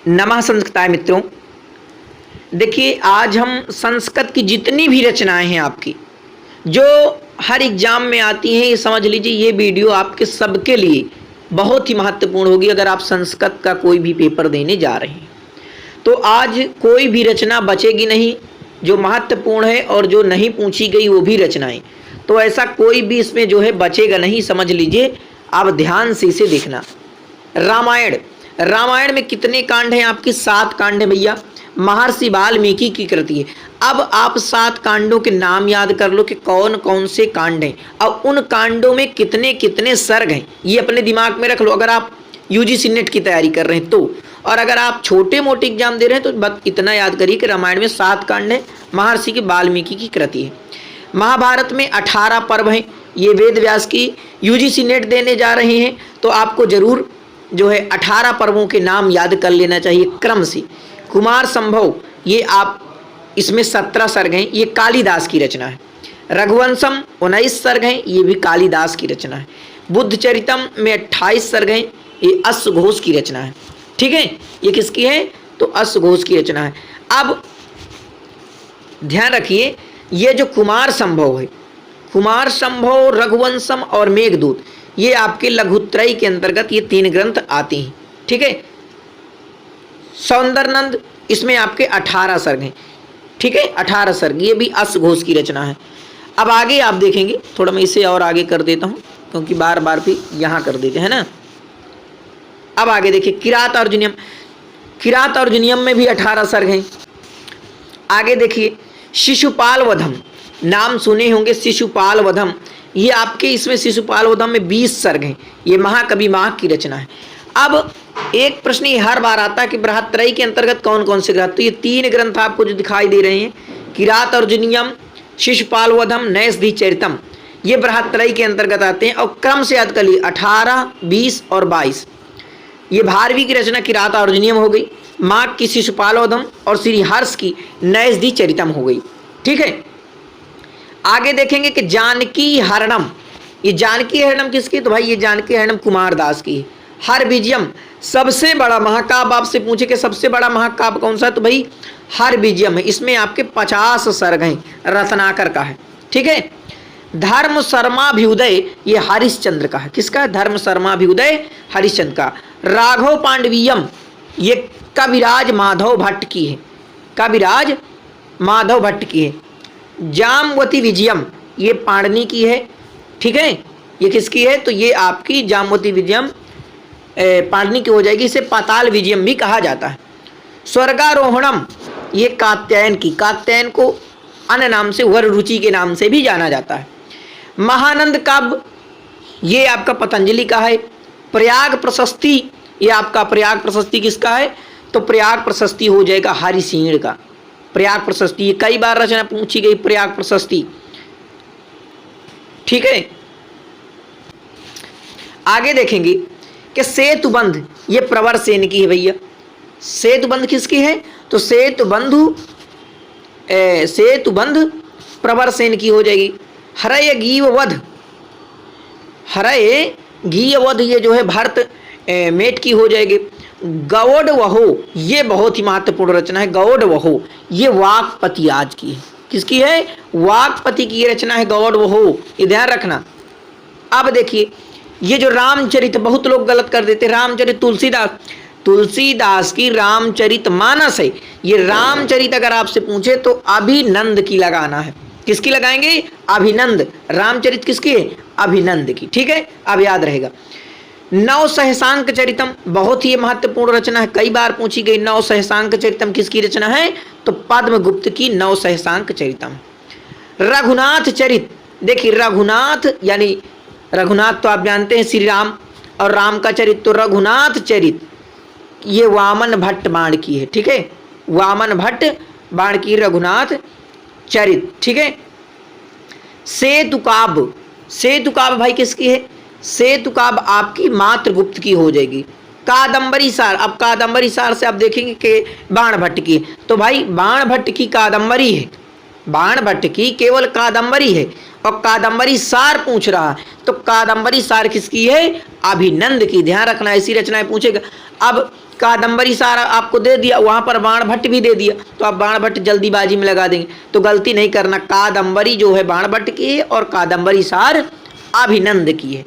नमः संस्कृताय मित्रों। देखिए, आज हम संस्कृत की जितनी भी रचनाएं हैं आपकी जो हर एग्जाम में आती हैं, ये समझ लीजिए ये वीडियो आपके सबके लिए बहुत ही महत्वपूर्ण होगी अगर आप संस्कृत का कोई भी पेपर देने जा रहे हैं। तो आज कोई भी रचना बचेगी नहीं जो महत्वपूर्ण है, और जो नहीं पूछी गई वो भी रचनाएं, तो ऐसा कोई भी इसमें जो है बचेगा नहीं, समझ लीजिए। आप ध्यान से इसे देखना। रामायण में कितने कांड हैं? आपके 7 कांड हैं भैया। महर्षि वाल्मीकि की कृति है। अब आप 7 कांडों के नाम याद कर लो कि कौन कौन से कांड हैं, अब उन कांडों में कितने कितने सर्ग हैं, ये अपने दिमाग में रख लो अगर आप यूजीसी नेट की तैयारी कर रहे हैं तो। और अगर आप छोटे मोटे एग्जाम दे रहे हैं तो बस इतना याद करिए कि रामायण में 7 कांड हैं, महर्षि की वाल्मीकि की कृति है। महाभारत में 18 पर्व हैं, ये वेद व्यास की यूजीसी नेट देने जा रहे हैं तो आपको जरूर जो है 18 पर्वों के नाम याद कर लेना चाहिए क्रम से। कुमार संभव, ये आप इसमें 17 सर्ग हैं, ये कालिदास की रचना है। रघुवंशम 19 सर्ग हैं, ये भी कालिदास की रचना है। बुद्ध चरितम में 28 सर्ग हैं, ये अश्वघोष की रचना है। ठीक है, ये किसकी है? तो अश्वघोष की रचना है। अब ध्यान रखिए, ये जो कुमार संभव है, कुमार संभव, रघुवंशम और मेघदूत, ये आपके लघुत्रयी के अंतर्गत ये 3 ग्रंथ आते हैं। ठीक है। सौंदर्यनंद, इसमें आपके 18 सर्ग हैं। ठीक है, 18 सर्ग, ये भी अश्वघोष की रचना है। अब आगे आप देखेंगे, थोड़ा मैं इसे और आगे कर देता हूँ क्योंकि बार बार भी यहाँ कर देते हैं ना। अब आगे देखिए, किरात अर्जुनियम, किरात अर्जुनियम में भी 18 सर्ग हैं। आगे देखिए, शिशुपाल वधम, नाम सुने होंगे शिशुपाल वधम, ये आपके इसमें शिशुपाल वधम में 20 सर्ग हैं, ये महाकवि माह की रचना है। अब एक प्रश्न ये हर बार आता है कि बृहत्त्रयी के अंतर्गत कौन कौन से ग्रंथ, तो ये 3 ग्रंथ आपको जो दिखाई दे रहे हैं, किरात अर्जुनियम, शिशुपाल वधम, नैषधि चरितम, ये बृहत्त्रयी के अंतर्गत आते हैं। और क्रम से याद कर लिए 18, 20 और 22। ये भारवी की रचना किरात अर्जुनियम हो गई, माघ की शिशुपाल वधम और श्री हर्ष की नैषधि चरितम हो गई। ठीक है। आगे देखेंगे कि जानकी हरणम, ये जानकी हरणम किसकी? तो भाई ये जानकी हरणम कुमारदास की है। हर विजयम, सबसे बड़ा महाकाव्य आपसे पूछे कि सबसे बड़ा महाकाव्य कौन सा है, तो भाई हर विजयम है, इसमें आपके 50 सर्ग हैं, रत्नाकर का है। ठीक है। धर्म शर्माभ्युदय, ये हरिश्चंद्र का है। किसका? धर्म शर्माभ्युदय हरिश्चंद्र का। राघव पांडवीयम, ये कविराज माधव भट्ट की है, कविराज माधव भट्ट की है। जामवती विजयम, ये पाणिनि की है। ठीक है, ये किसकी है? तो ये आपकी जामवती विजयम पाणिनि की हो जाएगी, इसे पाताल विजयम भी कहा जाता है। स्वर्गारोहणम, ये कात्यायन की, कात्यायन को अन्य नाम से वर रुचि के नाम से भी जाना जाता है। महानंद काव्य, ये आपका पतंजलि का है। प्रयाग प्रशस्ति, ये आपका प्रयाग प्रशस्ति किसका है? तो प्रयाग प्रशस्ति हो जाएगा हरिसिंह का। प्रयाग प्रशस्ति, ये कई बार रचना पूछी गई प्रयाग प्रशस्ति। ठीक है। आगे देखेंगे कि सेतुबंध, ये प्रवर सेन की है भैया। सेतुबंध किसकी है? तो सेतुबंध प्रवर सेन की हो जाएगी। हरय गीववध, हरय गीववध, ये जो है भरत मेट की हो जाएगी। गौड़ वहो, ये बहुत ही महत्वपूर्ण रचना है। गौड़ वहो, ये वाक्पति आज की है। किसकी है? वाक्पति की ये रचना है गौड़ वहो, ये ध्यान रखना। अब देखिए, ये जो रामचरित, बहुत लोग गलत कर देते, रामचरित तुलसीदास, तुलसीदास की रामचरित मानस है। ये रामचरित अगर आपसे पूछे तो अभिनंद की लगाना है। किसकी लगाएंगे? अभिनंद। रामचरित किसकी है? अभिनंद की। ठीक है, अब याद रहेगा। नव सहसांक चरितम, बहुत ही महत्वपूर्ण रचना है, कई बार पूछी गई। नव सहसांक चरितम किसकी रचना है? तो पद्मगुप्त की नव सहसांक चरितम। रघुनाथ चरित, देखिए रघुनाथ यानी रघुनाथ तो आप जानते हैं श्री राम, और राम का चरित, तो रघुनाथ चरित ये वामन भट्ट बाण की है। ठीक है, वामन भट्ट बाण की रघुनाथ चरित। ठीक है। सेतुकाव्य, सेतुकाव्य भाई किसकी है? सेतुकाव्य आपकी मात्रगुप्त की हो जाएगी। कादंबरी सार, अब कादंबरी सार से आप देखेंगे कि बाण भट्ट की, तो भाई बाण भट्ट की कादंबरी है, बाण भट्ट की केवल कादंबरी है, और कादंबरी सार पूछ रहा है तो कादंबरी सार किसकी है? अभिनंद की। ध्यान रखना, ऐसी रचनाएं पूछेगा। अब कादंबरी सारा आपको दे दिया, वहां पर बाण भट्ट भी दे दिया, तो आप बाण भट्ट जल्दीबाजी में लगा देंगे, तो गलती नहीं करना। कादंबरी जो है बाण भट्ट की है और कादंबरी सार अभिनंद की है।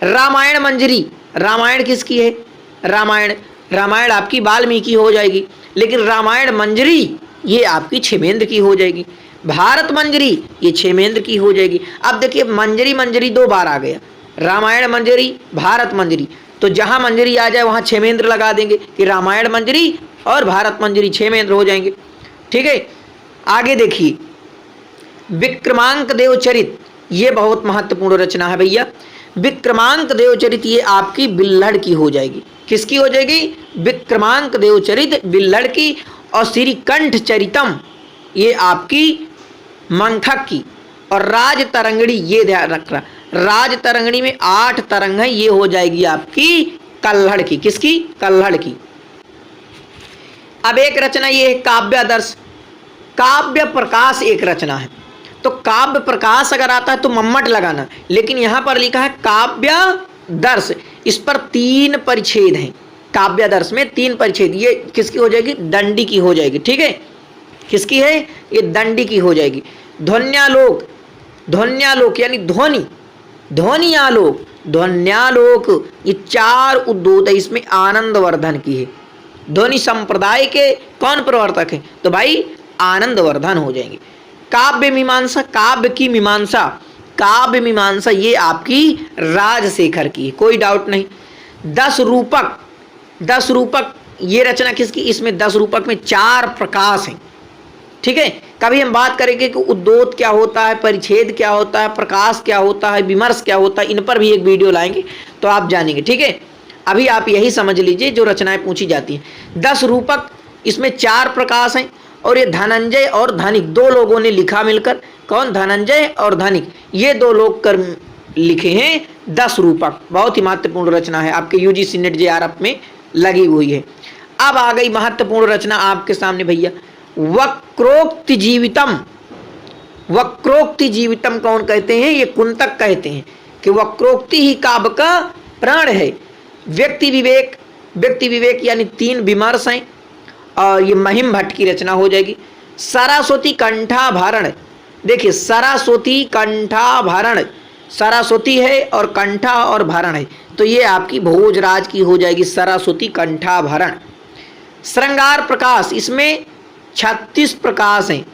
रामायण मंजरी, रामायण किसकी है? रामायण आपकी वाल्मीकि हो जाएगी, लेकिन रामायण मंजरी ये आपकी क्षेमेंद्र की हो जाएगी। भारत मंजरी ये क्षेमेंद्र की हो जाएगी। अब देखिए मंजरी 2 बार आ गया, रामायण मंजरी, भारत मंजरी, तो जहां मंजरी आ जाए वहां क्षेमेंद्र लगा देंगे कि रामायण मंजरी और भारत मंजरी क्षेमेंद्र हो जाएंगे। ठीक है, आगे देखिए विक्रमांक देवचरित, ये बहुत महत्वपूर्ण रचना है भैया। विक्रमांक देवचरित ये आपकी बिल्हड़ की हो जाएगी। किसकी हो जाएगी? विक्रमांक देवचरित बिल्हड़ की। और श्रीकंठ चरितम ये आपकी मंथक की। और राज तरंगड़ी, ये ध्यान रखना, राज तरंगड़ी में 8 तरंग है, ये हो जाएगी आपकी कल्हड़ की। किसकी? कल्हड़ की। अब एक रचना ये है काव्यादर्श, काव्य प्रकाश एक रचना है। तो काव्य प्रकाश अगर आता है तो मम्मट लगाना, लेकिन यहां पर लिखा है काव्यादर्श, इस पर 3 परिच्छेद हैं। काव्यादर्श में 3 परिच्छेद, ये किसकी हो जाएगी? दंडी की हो जाएगी। ठीक है, किसकी है? ये दंडी की हो जाएगी। ध्वन्यालोक, ध्वन्यालोक यानी ध्वनि, ध्वनियालोक, ध्वन्यालोक ये 4 उद्योत है, इसमें आनंदवर्धन की है। ध्वनि संप्रदाय के कौन प्रवर्तक है? तो भाई आनंदवर्धन हो जाएंगे। काव्य मीमांसा, काव्य की मीमांसा, काव्य मीमांसा ये आपकी राजशेखर की है, कोई डाउट नहीं। 10 रूपक, 10 रूपक ये रचना किसकी? इसमें 10 रूपक में 4 प्रकाश हैं। ठीक है, कभी हम बात करेंगे कि उद्योत क्या होता है, परिच्छेद क्या होता है, प्रकाश क्या होता है, विमर्श क्या होता है, इन पर भी एक वीडियो लाएंगे तो आप जानेंगे। ठीक है, अभी आप यही समझ लीजिए जो रचनाएं पूछी जाती हैं। 10 रूपक, इसमें 4 प्रकाश हैं। और ये धनंजय और धनिक 2 लोगों ने लिखा मिलकर, कौन? धनंजय और धनिक, ये 2 लोग कर लिखे हैं 10 रूपक। बहुत ही महत्वपूर्ण रचना है, आपके यूजीसी नेट जेआरएफ में लगी हुई है। अब आ गई महत्वपूर्ण रचना आपके सामने भैया, वक्रोक्ति जीवितम। वक्रोक्ति जीवितम कौन कहते हैं? ये कुंतक कहते हैं कि वक्रोक्ति ही काव्य का प्राण है। व्यक्ति विवेक, व्यक्ति विवेक यानी 3 विमर्श हैं, और ये महिम भट्ट की रचना हो जाएगी। सरस्वती कंठाभरण, देखिए सरस्वती कंठाभरण, सरस्वती है और कंठा और भरण है, तो ये आपकी भोजराज की हो जाएगी सरस्वती कंठाभरण। श्रृंगार प्रकाश, इसमें 36 प्रकाश हैं।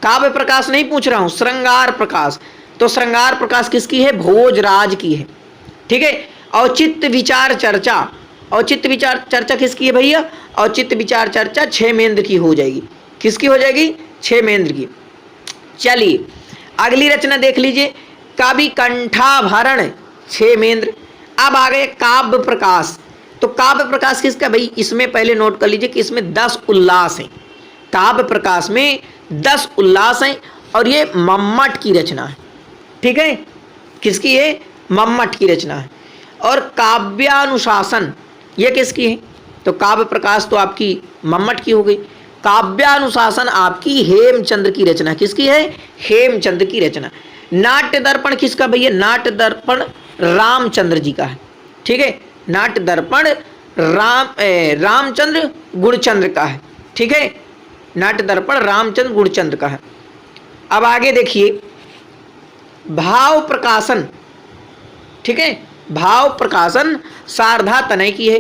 काव्य प्रकाश नहीं पूछ रहा हूं, श्रृंगार प्रकाश, तो श्रृंगार प्रकाश किसकी है? भोजराज की है। ठीक है, औचित्य विचार चर्चा, औचित्य विचार चर्चा किसकी है भैया? औचित्य विचार चर्चा क्षेमेंद्र की हो जाएगी। किसकी हो जाएगी? क्षेमेंद्र की। चलिए अगली रचना देख लीजिए, काव्य कंठाभरण क्षेमेंद्र। अब आ गए काव्य प्रकाश, तो काव्य प्रकाश किसका भाई? इसमें पहले नोट कर लीजिए कि इसमें 10 उल्लास हैं। काव्य प्रकाश में 10 उल्लास हैं और ये मम्मट की रचना है। ठीक है, किसकी है? मम्मट की रचना है। और काव्यानुशासन ये किसकी है? तो काव्य प्रकाश तो आपकी मम्मट की हो गई। काव्यानुशासन आपकी हेमचंद्र की रचना। किसकी है? हेमचंद्र की रचना। नाट्य दर्पण किसका भैया? नाट्य दर्पण रामचंद्र जी का है। ठीक है, नाट्य दर्पण रामचंद्र गुणचंद्र का है। ठीक है, नाट्य दर्पण रामचंद्र गुणचंद्र का है। अब आगे देखिए भाव प्रकाशन। ठीक है, भाव प्रकाशन शारदा तनय की है।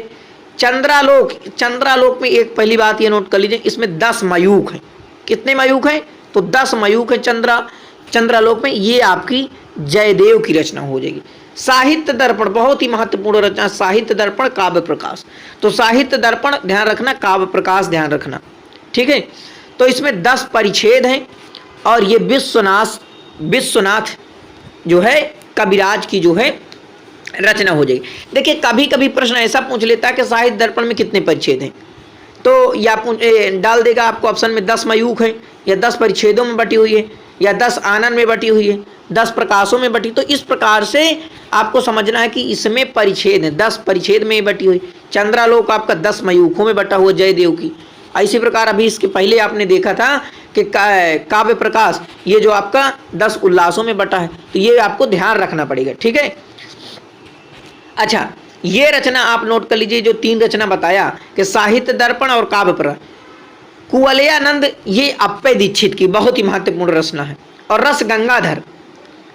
चंद्रालोक, चंद्रालोक में एक पहली बात ये नोट कर लीजिए, इसमें 10 मयूख हैं। कितने मयूख हैं? तो 10 मयूख हैं चंद्रालोक में, ये आपकी जयदेव की रचना हो जाएगी। साहित्य दर्पण बहुत ही महत्वपूर्ण रचना, साहित्य दर्पण काव्य प्रकाश। तो साहित्य दर्पण ध्यान रखना, काव्य प्रकाश ध्यान रखना। ठीक है, तो इसमें 10 परिच्छेद हैं और ये विश्वनाथ जो है कविराज की जो है रचना हो जाएगी। देखिए कभी कभी प्रश्न ऐसा पूछ लेता है कि साहित्य दर्पण में कितने परिच्छेद हैं, तो या डाल देगा आपको ऑप्शन में 10 मयूख है, या 10 परिच्छेदों में बटी हुई है, या 10 आनन में बटी हुई है, 10 प्रकाशों में बटी। तो इस प्रकार से आपको समझना है कि इसमें परिच्छेद है, 10 परिच्छेद में बटी हुई। चंद्रालोक आपका 10 मयूखों में बटा हुआ जयदेव की। इसी प्रकार अभी इसके पहले आपने देखा था कि काव्य प्रकाश ये जो आपका 10 उल्लासों में बटा है, तो ये आपको ध्यान रखना पड़ेगा। ठीक है, अच्छा ये रचना आप नोट कर लीजिए, जो 3 रचना बताया कि साहित्य दर्पण और काव्य पर, कुवलयानंद ये अप्पय दीक्षित की बहुत ही महत्वपूर्ण रचना है। और रस गंगाधर,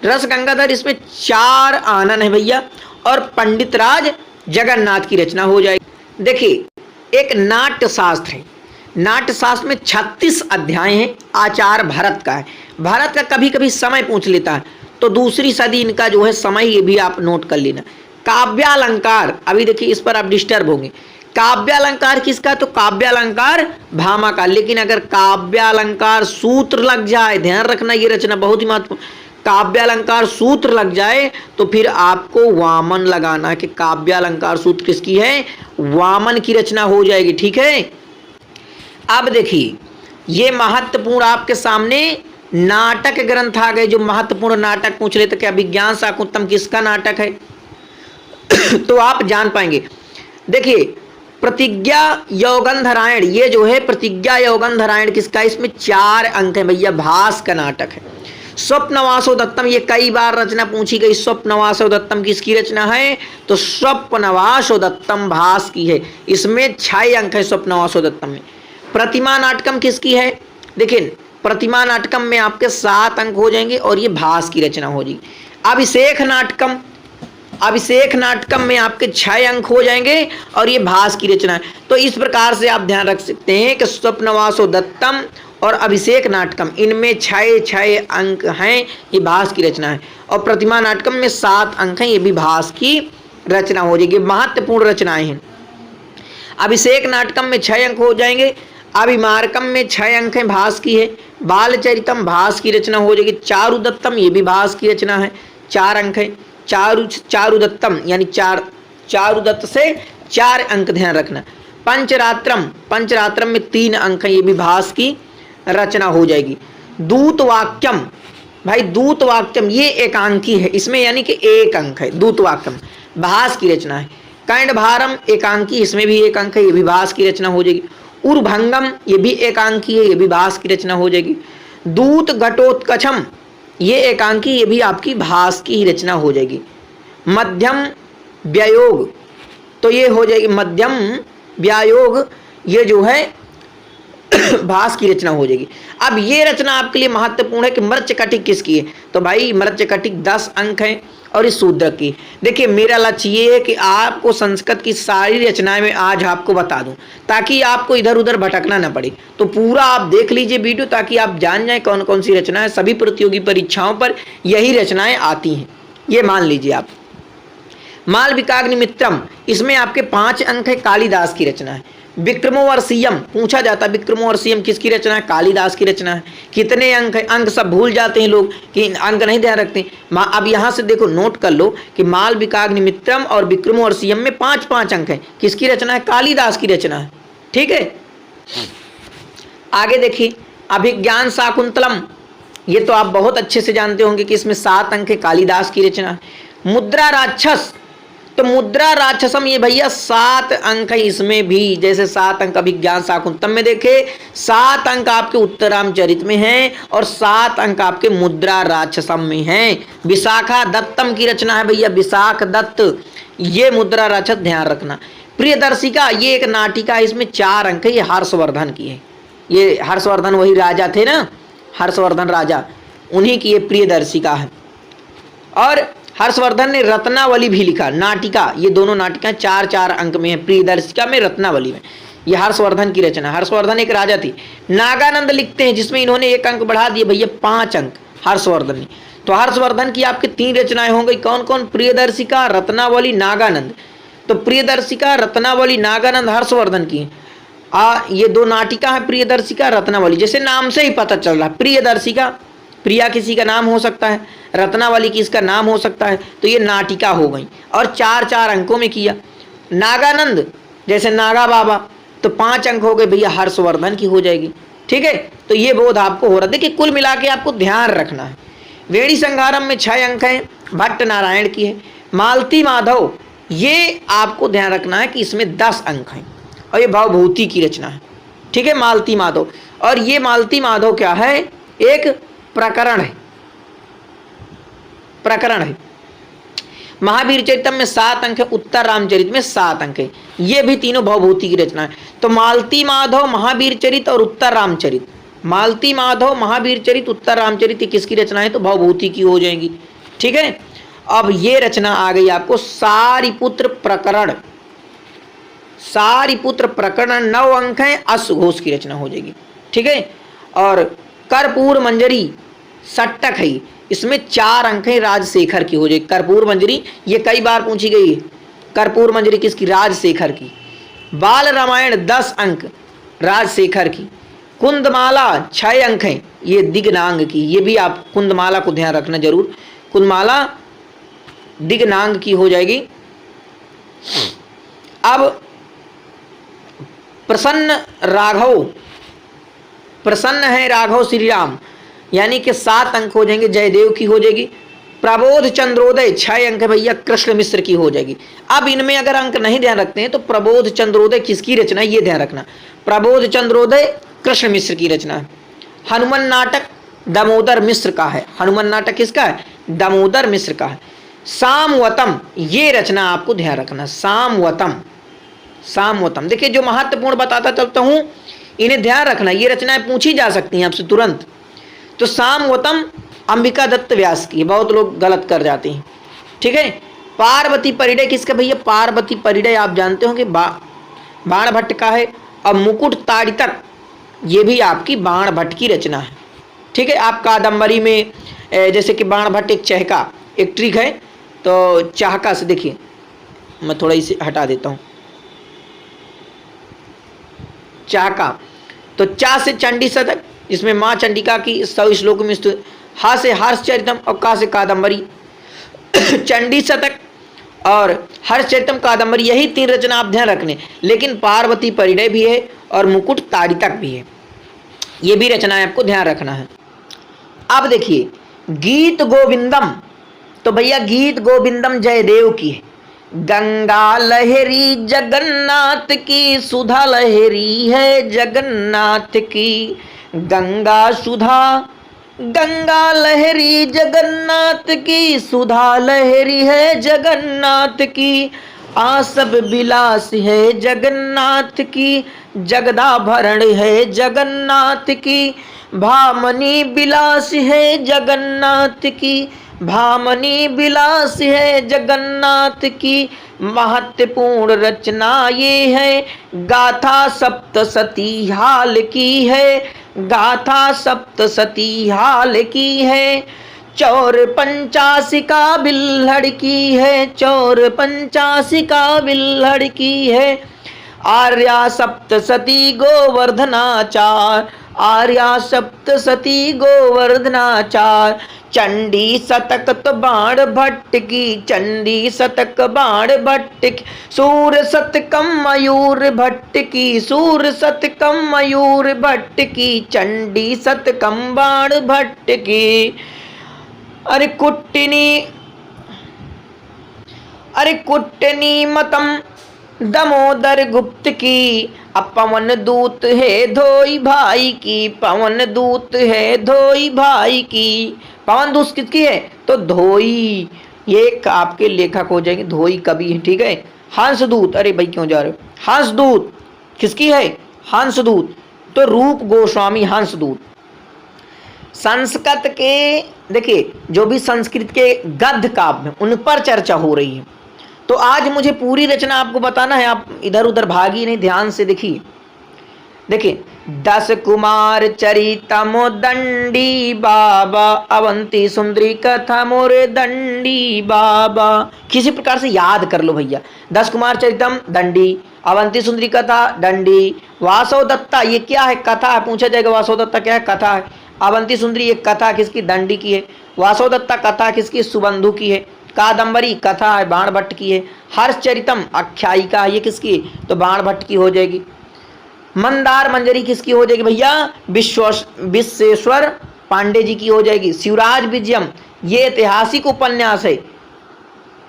रस गंगाधर इसमें 4 आनन है भैया, और पंडित राज जगन्नाथ की रचना हो जाएगी। देखिए एक नाट्य शास्त्र है, नाट्य शास्त्र में 36 अध्याय हैं, आचार भरत का है। भरत का कभी कभी समय पूछ लेता है, तो दूसरी सदी इनका जो है समय, ये भी आप नोट कर लेना। काव्यालंकार, अभी देखिए इस पर आप डिस्टर्ब होंगे। काव्यालंकार किसका? तो काव्यालंकार भामा का। लेकिन अगर काव्यालंकार सूत्र लग जाए, ध्यान रखना ये रचना बहुत ही महत्वपूर्ण, काव्यालंकार सूत्र लग जाए तो फिर आपको वामन लगाना है कि काव्यालंकार सूत्र किसकी है? वामन की रचना हो जाएगी। ठीक है, अब देखिए ये महत्वपूर्ण आपके सामने नाटक ग्रंथ आ गए, जो महत्वपूर्ण नाटक पूछ लेते, क्या विज्ञान शाकुंतलम किसका नाटक है? तो आप जान पाएंगे। देखिए प्रतिज्ञा यौगंधरायण, ये जो है प्रतिज्ञा यौगंधरायण किसका? इसमें 4 अंक है भैया, भास का नाटक है। स्वप्नवासो दत्तम, ये कई बार रचना पूछी गई, स्वप्नवासो दत्तम किसकी रचना है? तो स्वप्नवासो दत्तम भास की है, इसमें 6 अंक है स्वप्नवासो दत्तम में। प्रतिमा नाटकम किसकी है? देखिए प्रतिमा नाटकम में आपके 7 अंक हो जाएंगे और ये भास की रचना हो जाएगी। अभिषेक नाटकम, अभिषेक नाटकम में आपके 6 अंक हो जाएंगे और ये भास की रचना है। तो इस प्रकार से आप ध्यान रख सकते हैं कि स्वप्नवासो दत्तम और अभिषेक नाटकम, इनमें 6 अंक हैं, ये भास की रचना है। और प्रतिमा नाटकम में 7 अंक हैं, ये भी भास की रचना हो जाएगी। महत्वपूर्ण रचनाएं हैं। अभिषेक नाटकम में 6 अंक हो जाएंगे, अभिमार्कम में 6 अंक हैं, भास की है। बालचरितम भास की रचना हो जाएगी। चारुदत्तम ये भी भास की रचना है, 4 अंक है। चारुदत्तम यानी चारुदत्त से 4 अंक, ध्यान रखना। पंचरात्रम, पंचरात्रम में 3 अंक है, ये भी भास की रचना हो जाएगी। दूतवाक्यम, भाई दूतवाक्यम ये एकांकी है, इसमें यानी कि 1 अंक है, दूतवाक्यम भास की रचना है। कैंडभारम एकांकी, इसमें भी 1 अंक है, ये भी भास की रचना हो जाएगी। उर्भंगम ये भी एकांकी है, ये भी भास की रचना हो जाएगी। दूत घटोत्कचम ये एकांकी, ये भी आपकी भास की ही रचना हो जाएगी। मध्यम व्यायोग, तो ये हो जाएगी मध्यम व्यायोग, ये जो है भास की रचना हो जाएगी। अब ये रचना आपके लिए महत्वपूर्ण है कि मृच्छकटिक किसकी है? तो भाई मृच्छकटिक 10 अंक हैं और इस शूद्रक की। देखिए मेरा लक्ष्य ये है कि आपको संस्कृत की सारी रचनाएं मैं आज आपको बता दूं, ताकि आपको इधर उधर भटकना ना पड़े। तो पूरा आप देख लीजिए वीडियो, ताकि आप जान जाएं कौन कौन सी रचनाएं सभी प्रतियोगी परीक्षाओं पर यही रचनाएं आती हैं। ये मान लीजिए आप। मालविकाग्निमित्रम, इसमें आपके 5 अंक है, कालिदास की रचना है। विक्रमोर्वशीयम पूछा जाता है, विक्रमोर्वशीयम किसकी रचना है? कालिदास की रचना है। कितने अंक है? अंक सब भूल जाते हैं लोग कि अंक नहीं ध्यान रखते। अब यहाँ से देखो नोट कर लो कि मालविकाग्निमित्रम और विक्रमोर्वशीयम में 5-5 अंक है। किसकी रचना है? कालिदास की रचना है। ठीक है, आगे देखिए अभिज्ञान शाकुंतलम, ये तो आप बहुत अच्छे से जानते होंगे कि इसमें 7 अंक है, कालिदास की रचना है। मुद्रा राक्षस, तो मुद्रा राक्षसम ये भैया 7 अंक है, इसमें भी जैसे 7 अंक अभिज्ञान शाकुंतलम में देखे, 7 अंक आपके उत्तरामचरित में हैं और 7 अंक आपके मुद्रा राक्षसम में हैं। विशाखा दत्तम की रचना है भैया, विशाख दत्त, ये मुद्रा राक्षस, ध्यान रखना। प्रियदर्शिका ये एक नाटिका है, इसमें 4 अंक है, ये हर्षवर्धन की है। ये हर्षवर्धन वही राजा थे ना, हर्षवर्धन राजा, उन्हीं की ये प्रियदर्शिका है। और हर्षवर्धन ने रत्नावली भी लिखा, नाटिका, ये दोनों नाटिका 4-4 अंक में है, प्रियदर्शिका में, रत्नावली में। ये हर्षवर्धन की रचना। हर्षवर्धन एक राजा थी। नागानंद लिखते हैं, जिसमें इन्होंने 1 अंक बढ़ा दिए भैया, 5 अंक हर्षवर्धन ने। तो हर्षवर्धन की आपकी 3 रचनाएं हो गई, कौन कौन? प्रियदर्शिका, रत्नावली, नागानंद। तो प्रियदर्शिका, रत्नावली, नागानंद हर्षवर्धन की। ये 2 नाटिका है, प्रियदर्शिका, रत्नावली, जैसे नाम से ही पता चल रहा है। प्रियदर्शिका प्रिया किसी का नाम हो सकता है, रत्नावली किसका नाम हो सकता है, तो ये नाटिका हो गई और 4-4 अंकों में किया। नागानंद जैसे नागा बाबा, तो 5 अंक हो गए भैया, हर्षवर्धन की हो जाएगी। ठीक है, तो ये बोध आपको हो रहा है। देखिए कुल मिला के आपको ध्यान रखना है। वेणी संहारम में 6 अंक हैं, भट्ट नारायण की है। मालती माधव, ये आपको ध्यान रखना है कि इसमें 10 अंक हैं और ये भावभूति की रचना है। ठीक है, मालती माधव। और ये मालती माधव क्या है? एक प्रकरण है, प्रकरण है। महावीर चरितम में 7 अंक है, उत्तर रामचरित में 7 अंक है। ये भी तीनों भवभूति की रचना है। तो मालती माधव, महावीर चरित और उत्तर रामचरित, मालती माधव, महावीर चरित, उत्तर रामचरित किसकी रचना है? तो भवभूति की हो जाएंगी। ठीक है, अब ये रचना आ गई आपको सारिपुत्र प्रकरण। सारिपुत्र प्रकरण 9 अंक है, अश्वघोष की रचना हो जाएगी। ठीक है, और कर्पूर मंजरी सट्टक है, इसमें 4 अंक है, राजशेखर की हो जाएगी। कर्पूर मंजरी ये कई बार पूछी गई है। कर्पूर मंजरी किसकी? राजशेखर की। बाल रामायण 10 अंक, राजशेखर की। कुंदमाला 6 अंक हैं, ये दिग्नांग की। ये भी आप कुंदमाला को ध्यान रखना जरूर, कुंदमाला दिग्नांग की हो जाएगी। अब प्रसन्न राघव, प्रसन्न है राघव श्री राम, यानी कि 7 अंक हो जाएंगे, जयदेव की हो जाएगी। प्रबोध चंद्रोदय 6 अंक है भैया, कृष्ण मिश्र की हो जाएगी। अब इनमें अगर अंक नहीं ध्यान रखते हैं तो प्रबोध चंद्रोदय किसकी रचना है ये ध्यान रखना, प्रबोध चंद्रोदय कृष्ण मिश्र की रचना है। हनुमान नाटक दामोदर मिश्र का है, हनुमान नाटक किसका है? दामोदर मिश्र का है। सामवतम ये रचना आपको ध्यान रखना, सामवतम, सामवतम। देखिए जो महत्वपूर्ण बताता चलता हूं, इन्हें ध्यान रखना, ये रचनाएं पूछी जा सकती हैं आपसे तुरंत। तो सामवतम अंबिका दत्त व्यास की, बहुत लोग गलत कर जाते हैं। ठीक है, पार्वती परिणय किसका भैया? पार्वती परिणय आप जानते हो कि बाण भट्ट का है। और मुकुट ताड़ितक ये भी आपकी बाण भट्ट की रचना है। ठीक है, आप कादम्बरी में जैसे कि बाण भट्ट एक चहका, एक ट्रिक है, तो चाहका से देखिए, मैं थोड़ा इसे हटा देता हूँ, चाहका। तो चा से चंडी शतक, जिसमें माँ चंडिका की 100 श्लोक में स्तुति। हा से हर्षचरितम और का से कादम्बरी। चंडी शतक और हर्षचरितम कादम्बरी, यही 3 रचना आप ध्यान रखने। लेकिन पार्वती परिणय भी है और मुकुट ताड़ितक भी है, ये भी रचनाएं आपको ध्यान रखना है। अब देखिए गीत गोविंदम, तो भैया गीत गोविंदम जयदेव की है। गंगा लहरी जगन्नाथ की, सुधा लहरी है जगन्नाथ की। गंगा सुधा, गंगा लहरी जगन्नाथ की, सुधा लहरी है जगन्नाथ की। आसब विलास है जगन्नाथ की, जगदाभरण है जगन्नाथ की। भामनी विलास है जगन्नाथ की, भामनी विलास है जगन्नाथ की। महत्वपूर्ण रचना ये है, गाथा सप्तशती हाल की है, गाथा सप्तशती हाल की है। चौर पंचासिका बिल्हड़ की है, चौर पंचासिका बिल्हड़ की है। आर्या सप्तशती गोवर्धनाचार, आर्या सप्तशती गोवर्धनाचार। चंडी शतक तो बाण भट्ट की, चंडी शतक बाण भट्ट की। सूर शतकम मयूर भट्ट की, सूर शतकम मयूर भट्ट की। चंडी शतकम बाण भट्ट की। अरे कुट्टिनी, अरे कुट्टनी मतम दामोदर गुप्त की। अब पवन दूत है धोई भाई की, पवन दूत है धोई भाई की। पवन दूत किसकी है? तो धोई, ये आपके लेखक हो जाएंगे, धोई कवि है। ठीक है, हंसदूत, अरे भाई क्यों जा रहे हो? हंसदूत किसकी है? हंसदूत, तो रूप गोस्वामी हंसदूत। संस्कृत के देखिए जो भी संस्कृत के गद्य काव्य उन पर चर्चा हो रही है, तो आज मुझे पूरी रचना आपको बताना है, आप इधर उधर भागी नहीं, ध्यान से देखिए। देखिए 10 कुमार चरितम दंडी बाबा, अवंती सुंदरी कथा मोरे दंडी बाबा। किसी प्रकार से याद कर लो भैया, 10 कुमार चरितम दंडी, अवंती सुंदरी कथा दंडी। वासव दत्ता ये क्या है? कथा है। पूछा जाएगा वासव दत्ता क्या है? कथा है। अवंती सुंदरी एक कथा किसकी? दंडी की है। वासव दत्ता कथा किसकी? सुबंधु की है। कादम्बरी कथा है, बाण भट्ट की है। हर्षचरितम आख्यायिका ये किसकी? तो बाण भट्ट की हो जाएगी। मंदार मंजरी किसकी हो जाएगी भैया? विश्वेश्वर पांडे जी की हो जाएगी। शिवराज विजयम ये ऐतिहासिक उपन्यास है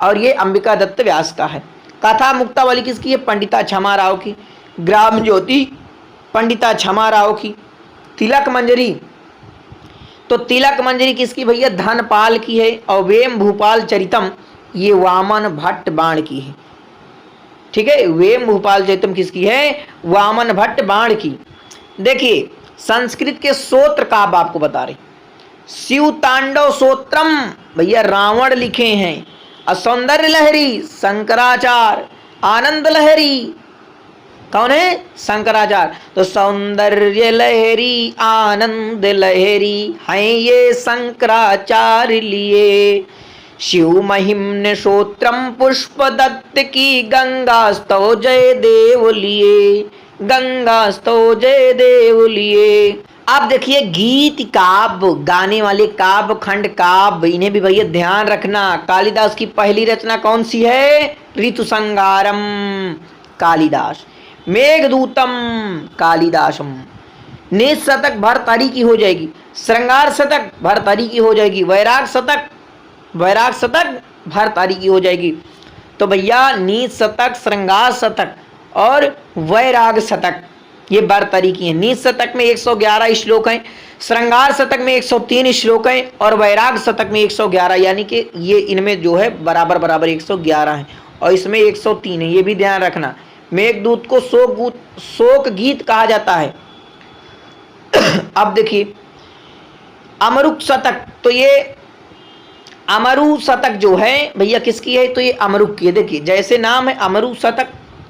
और ये अंबिका दत्त व्यास का है। कथा मुक्तावली किसकी है? पंडिता क्षमा राव की। ग्राम ज्योति पंडिता क्षमा राव की। तिलक मंजरी, तो तिलक मंजरी किसकी भैया? धनपाल की है। और वेम भूपाल चरितम ये वामन भट्ट बाण की है। ठीक है, वेम भूपाल चैतम किसकी है? वामन भट्ट बाण की। देखिए संस्कृत के सूत्र का आप आपको बता रहे, शिव तांडव सूत्रम भैया रावण लिखे हैं, और सौंदर्य लहरी शंकराचार्य, आनंद लहरी कौन है? शंकराचार्य। तो सौंदर्य लहरी आनंद लहरी हैं ये शंकराचार्य लिए। शिव महिम्न श्रोत्रम पुष्प दत्त की गंगा स्तव जय देव लिए, गंगा स्तव जय देव लिए। आप देखिए गीत काव्य गाने वाले काव्य खंड काव्य, इन्हें भी भैया ध्यान रखना। कालिदास की पहली रचना कौन सी है? ऋतु संगारम कालिदास, मेघदूतम कालिदासम। नेत शतक भरतारी की हो जाएगी, श्रृंगार शतक भरतारी की हो जाएगी, वैराग शतक भरतारी की हो जाएगी। तो भैया नीत शतक, श्रृंगार शतक और वैराग शतक ये भरतारी की है। नीत शतक में 111 श्लोक हैं, श्रृंगार शतक में 103 श्लोक हैं और वैराग शतक में 111, यानी कि ये इनमें जो है बराबर बराबर 111 है और इसमें 103 है, ये भी ध्यान रखना। मेघदूत को शोक गीत कहा जाता है। अब देखिए अमरुक शतक, तो ये अमरु शतक जो है भैया किसकी है? तो ये अमरुक की है। देखिए जैसे नाम है अमरु शतक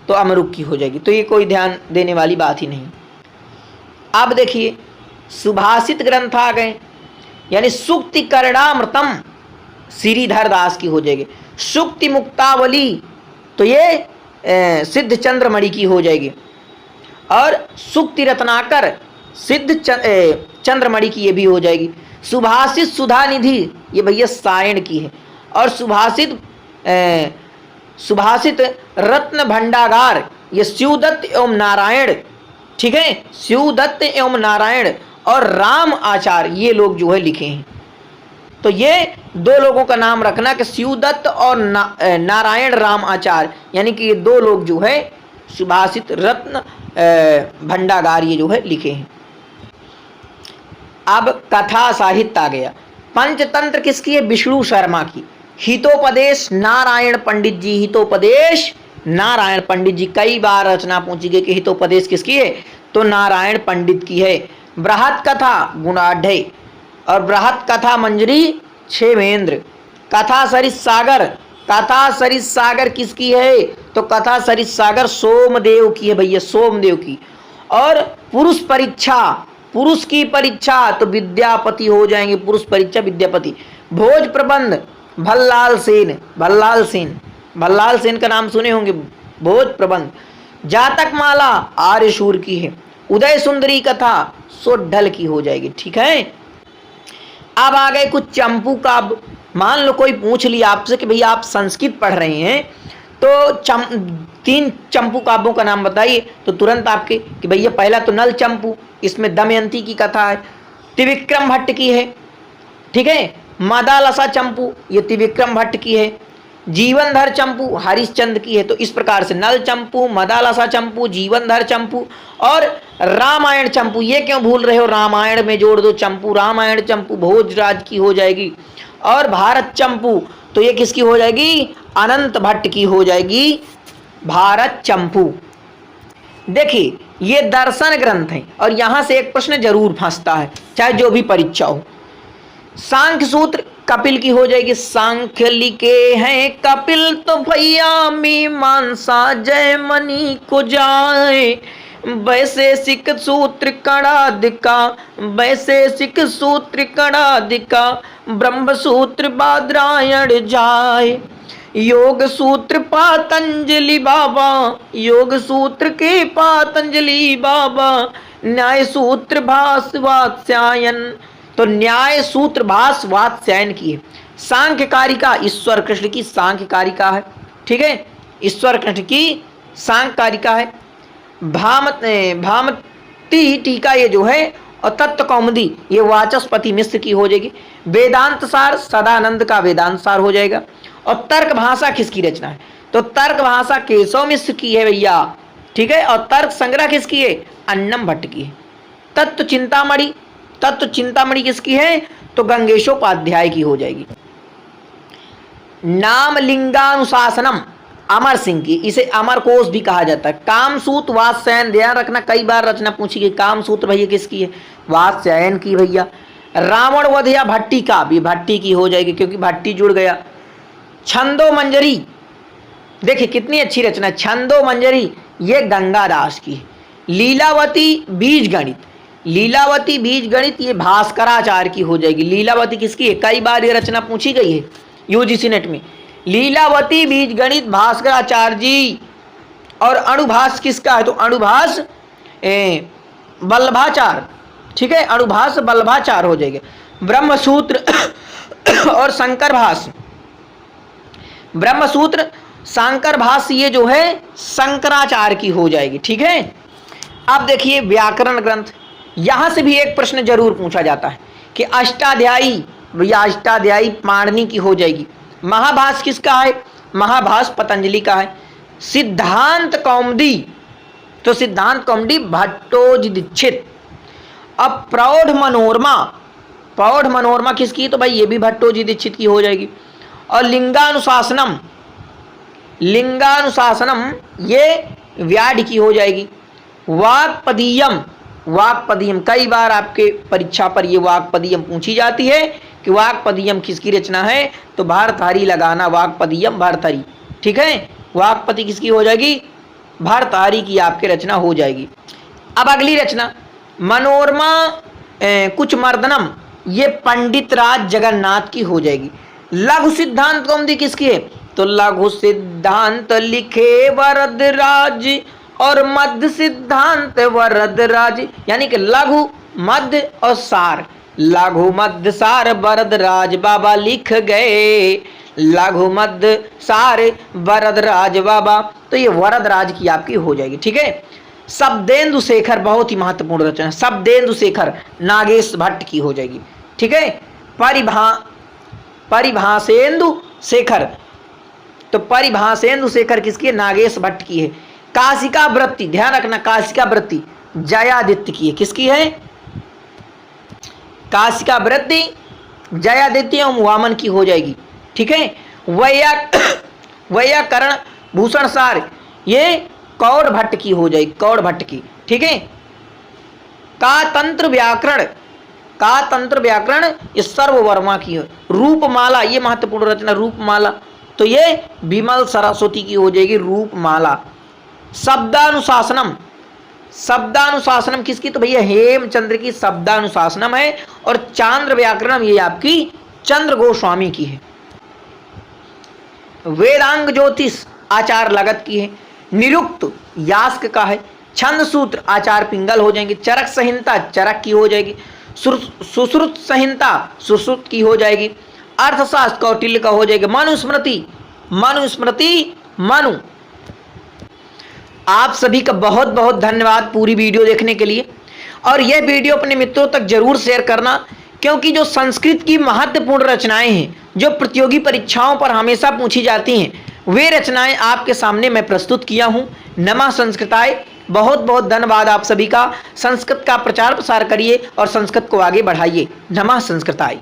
तो अमरुक की हो जाएगी, तो ये कोई ध्यान देने वाली बात ही नहीं। अब देखिए सुभाषित ग्रंथ आ गए, यानी सुक्ति करणामृतम श्रीधर दास की हो जाएगी। सुक्ति मुक्तावली तो ये सिद्ध चंद्रमणि की हो जाएगी और सुक्ति रत्नाकर सिद्ध चंद्रमणि की ये भी हो जाएगी। सुभाषित सुधा निधि ये भैया सायण की है और सुभाषित रत्न भंडागार ये शिवदत्त एवं नारायण, ठीक है, शिवदत्त एवं नारायण और राम आचार्य ये लोग जो है लिखे हैं। तो ये दो लोगों का नाम रखना कि शिवदत्त और नारायण राम आचार्य, यानी कि ये दो लोग जो है सुभाषित रत्न भंडागार ये जो है लिखे हैं। अब कथा साहित्य आ गया। पंचतंत्र किसकी है? विष्णु शर्मा की। हितोपदेश नारायण पंडित जी, हितोपदेश नारायण पंडित जी। कई बार रचना पूछी गई कि हितोपदेश किसकी है? तो नारायण पंडित की है। बृहत कथा गुणाढ़ और बृहत कथा मंजरी क्षेमेंद्र। कथा सरित सागर, कथा सरित सागर किसकी है? तो कथा सरित सागर सोमदेव की है भैया, सोमदेव की। और पुरुष परीक्षा, पुरुष की परीक्षा तो विद्यापति हो जाएंगे, पुरुष परीक्षा विद्यापति। भोज प्रबंध भल्लाल सेन, भल्लाल सेन का नाम सुने होंगे, भोज प्रबंध। जातक माला आर्यशूर की है। उदय सुंदरी कथा सोढल की हो जाएगी, ठीक है। अब आ गए कुछ चंपू काव्य। मान लो कोई पूछ लिया आपसे कि भैया आप संस्कृत पढ़ रहे हैं तो तीन चंपू काव्यों का नाम बताइए, तो तुरंत आपके कि भैया पहला तो नल चंपू, इसमें दमयंती की कथा है, त्रिविक्रम भट्ट की है, ठीक है। मदालसा चंपू ये त्रिविक्रम भट्ट की है। जीवनधर चंपू हरिश्चंद्र की है। तो इस प्रकार से नल चंपू, मदालसा चंपू, जीवनधर चंपू और रामायण चंपू। ये क्यों भूल रहे हो? रामायण में जोड़ दो चंपू, रामायण चंपू भोजराज की हो जाएगी। और भारत चंपू तो ये किसकी हो जाएगी? अनंत भट्ट की हो जाएगी भारत चंपू। देखिए ये दर्शन ग्रंथ है और यहां से एक प्रश्न जरूर फंसता है, चाहे जो भी परीक्षा हो। सांख्य सूत्र कपिल की हो जाएगी। सांख्य लिखे हैं कपिल तो भैया मीमांसा जय मनी को जाए। वैशेषिक सूत्र कणादिका, वैशेषिक सूत्र कणादिका, ब्रह्म सूत्र बादरायण जाए। योग सूत्र पातंजलि बाबा, योग सूत्र के पातंजलि बाबा। न्याय सूत्र भास वात्स्यायन तो न्याय सूत्र भास वात्स्यायन की है। सांख्य कारिका ईश्वर कृष्ण की सांख्य कारिका है, ठीक है, ईश्वर कृष्ण की सांख्य कारिका है। भामती टीका ये जो है और तत्व कौमुदी ये वाचस्पति मिश्र की हो जाएगी। वेदांत सार सदानंद का वेदांत सार हो जाएगा। और तर्क भाषा किसकी रचना है? तो तर्क भाषा केशव मिश्र की है भैया, ठीक है। और तर्क संग्रह किसकी है? अन्नम भट्ट की है। तत्व चिंतामणि, तत्व चिंतामणि किसकी है? तो गंगेशोपाध्याय की हो जाएगी। नाम लिंगानुशासनम अमर सिंह की, इसे अमर कोश भी कहा जाता है। कामसूत्र वात्स्यायन, ध्यान रखना कई बार रचना पूछी गई। कामसूत्र भैया किसकी है? वात्स्यायन की भैया। रावण वध या भट्टी का भी, भट्टी की हो जाएगी क्योंकि भट्टी जुड़ गया। छंदो मंजरी, देखिए कितनी अच्छी रचना है। छंदो मंजरी ये गंगादास की। लीलावती बीज गणित, लीलावती बीज गणित ये भास्कराचार्य की हो जाएगी। लीलावती किसकी है? कई बार ये रचना पूछी गई है यूजीसी नेट में। लीलावती बीज गणित भास्कराचार्य जी। और अणुभाष किसका है? तो अणुभाष वल्लभाचार्य, ठीक है, अणुभाष वल्लभाचार्य हो जाएगा। ब्रह्मसूत्र और शंकर भाष्य, ब्रह्मसूत्र शंकर भाष्य ये जो है शंकराचार्य की हो जाएगी, ठीक है। अब देखिए व्याकरण ग्रंथ, यहां से भी एक प्रश्न जरूर पूछा जाता है कि अष्टाध्यायी, या अष्टाध्यायी पाणिनि की हो जाएगी। महाभाष्य किसका है? महाभाष्य पतंजलि का है। सिद्धांत कौमुदी, तो सिद्धांत कौमुदी भट्टोजी दीक्षित। अब प्रौढ़ मनोरमा, प्रौढ़ मनोरमा किसकी? तो भाई ये भी भट्टोजी दीक्षित की हो जाएगी। और लिंगानुशासनम, लिंगानुशासनम ये व्याध की हो जाएगी। वाक्पदीयम, वाक्पदीयम कई बार आपके परीक्षा पर ये वाक्पदीयम पूछी जाती है कि वाक्पदीयम किसकी रचना है? तो भर्तहरि लगाना, वाक्पदीयम भर्तहरि, ठीक है। वाक्पति किसकी हो जाएगी? भर्तहरि की आपके रचना हो जाएगी। अब अगली रचना मनोरमा कुछ मर्दनम, ये पंडित राज जगन्नाथ की हो जाएगी। लघु सिद्धांत कौमुदी किसकी है? तो लघु सिद्धांत लिखे वरदराज और मध्य सिद्धांत वरदराज, यानी कि लघु मध्य और सार, लघु मध्य सार वरदराज बाबा लिख गए। लघु मध्य सार वरदराज बाबा, तो ये वरदराज की आपकी हो जाएगी, ठीक है। शब्देंदु शेखर बहुत ही महत्वपूर्ण रचना, शब्देंदु शेखर नागेश भट्ट की हो जाएगी, ठीक है। परिभाषेंदु शेखर, तो परिभाषेंदु शेखर किसकी है? नागेश भट्ट की है। काशिका वृत्ति, ध्यान रखना काशिका वृत्ति जयादित्य की है। किसकी है? काशिका वृत्ति जयादित्य और वामन की हो जाएगी, ठीक है। वैयाकरण भूषण सार ये कौड़ भट्ट की हो जाएगी, कौड़ भट्ट की, ठीक है। का तंत्र व्याकरण, का तंत्र व्याकरण ये सर्ववर्मा की है। रूपमाला ये महत्वपूर्ण रचना, रूपमाला, तो ये विमल सरस्वती की हो जाएगी रूपमाला। शब्दानुशासनम, शब्दानुशासनम किसकी? तो भैया हेमचंद्र की शब्दानुशासनम है। और चांद्र व्याकरणम ये आपकी चंद्र गोस्वामी की है। वेदांग ज्योतिष आचार्य लगत की है। निरुक्त यास्क का है। छंद सूत्र आचार्य पिंगल हो जाएंगे। चरक संहिता चरक की हो जाएगी। सुश्रुत संहिता सुश्रुत की हो जाएगी। अर्थशास्त्र कौटिल्य का हो जाएगा। मनुस्मृति, मनुस्मृति मनु। आप सभी का बहुत बहुत धन्यवाद पूरी वीडियो देखने के लिए। और यह वीडियो अपने मित्रों तक जरूर शेयर करना, क्योंकि जो संस्कृत की महत्वपूर्ण रचनाएं हैं जो प्रतियोगी परीक्षाओं पर हमेशा पूछी जाती हैं, वे रचनाएं आपके सामने मैं प्रस्तुत किया हूं। नमः संस्कृताय। बहुत बहुत धन्यवाद आप सभी का। संस्कृत का प्रचार प्रसार करिए और संस्कृत को आगे बढ़ाइए। नमः संस्कृताय।